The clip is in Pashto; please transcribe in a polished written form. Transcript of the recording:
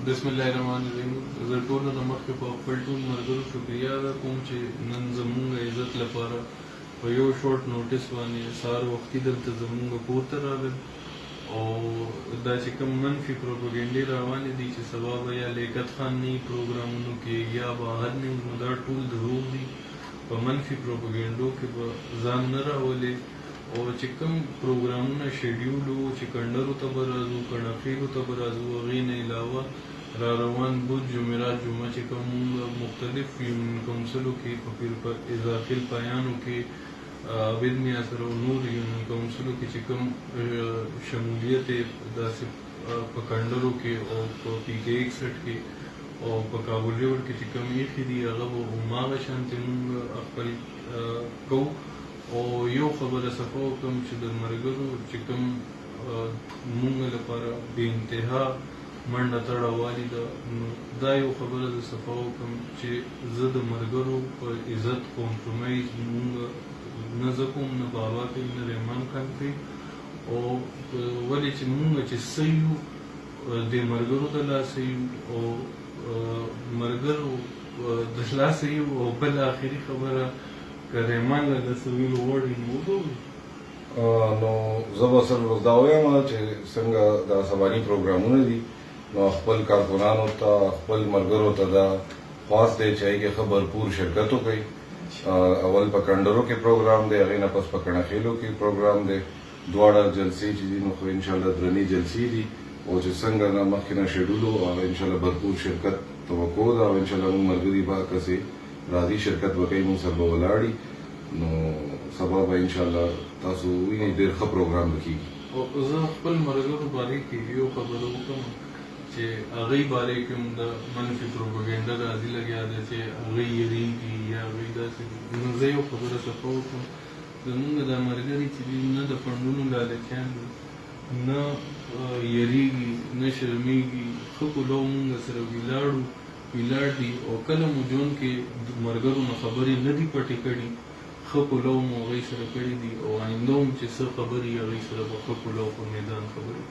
بسم الله الرحمن الرحیم. زه ټولو نه مخکې په خپل ټول ملګرو شکریا ادا کوم چې نن زمونږ عزت لپاره په یو شورټ نوټس باندې سهار وختي دلته زمونږ کور ته راغلل او دا چې کوم منفي پروپاګنډې روانې دي چې سبا به یا لیاقت خان نه پروګرامونو کې یا بهر نه، نو دا ټول دروغ دي. په منفي پروپاګنډو کې به ځان نه راولې او چې کوم پروګرامونه شیډیول وو چې کنډرو ته به راځو، کڼفیلو ته به راځو، هغې نه علاوه را روان بود جمعرات جمعه چې کوم مختلف یونین کونسلو کې په اضافي الپایانو کې عابد میا سره او نور یونین کونسلو کې چې کوم شمولیت داسې په کنډرو کې او په پی کې 61 کې او په کابل ریور کې چې کوم ایښي دي هغه به هماغه شانتې مونږ خپل کوو. او یو خبره صفا وکړم چې د ملګرو چې کوم مونږ لپاره بې انتها منډه تړه والي ده، نو دا یو خبره د صفا وکړم چې زه د ملګرو په عزت کمپرومایز مونږ نه زه کوم، نه بابا کوي، نه رحمان خان کوي. او ولې چې مونږ چې څه یو د ملګرو د لاسه یو او ملګرو د لاسه یو. او بل آخري خبره که رحمان له داسې ویلو غواړي نو وګورو. نو زه به صرف دا وایم چې څنګه دا سباني پروګرامونه دي، نو خپل کارکونانو ته خپل ملګرو ته دا خواست دی چې هغې ښه بھرپور شرکت وکړي. اول په کنډرو کې پروګرام دی، هغې نه پس په کڼخیلو کې پروګرام دی. دواړه جلسې چې دي نو خو انشاءالله درنې جلسې دي او چې څنګه نه مخکې نه شیډول و هغه انشاءالله بھرپور شرکت توقع ده او انشاءالله موږ ملګري به کسې راځي شرکت به کوي، موږ سره به ولاړي. نو سبا به انشاءالله تاسو وینئ ډېر ښه پروګرام به کېږي. او زه خپل ملګرو باره کې یو خبره وکړم چې هغوی باره کې هم د منفي پروپاګنډه راځي لګیا ده چې هغوی یېرېږي یا هغوی داسې. نو زه یو خبره صفا وکړم، زمونږ دا ملګري چې دي نه د فنډونو لالچیان دي، نه یېرېږي، نه شرمېږي. ښه پلو مونږ سره ولاړ دي او کله مو ژوند کې ملګرو نه خبرې نه دي پټې کړي، ښه پلو مو هغوی سره کړي دي او آینده هم چې څه خبرې هغوی سره به ښه پلو په میدان خبرې.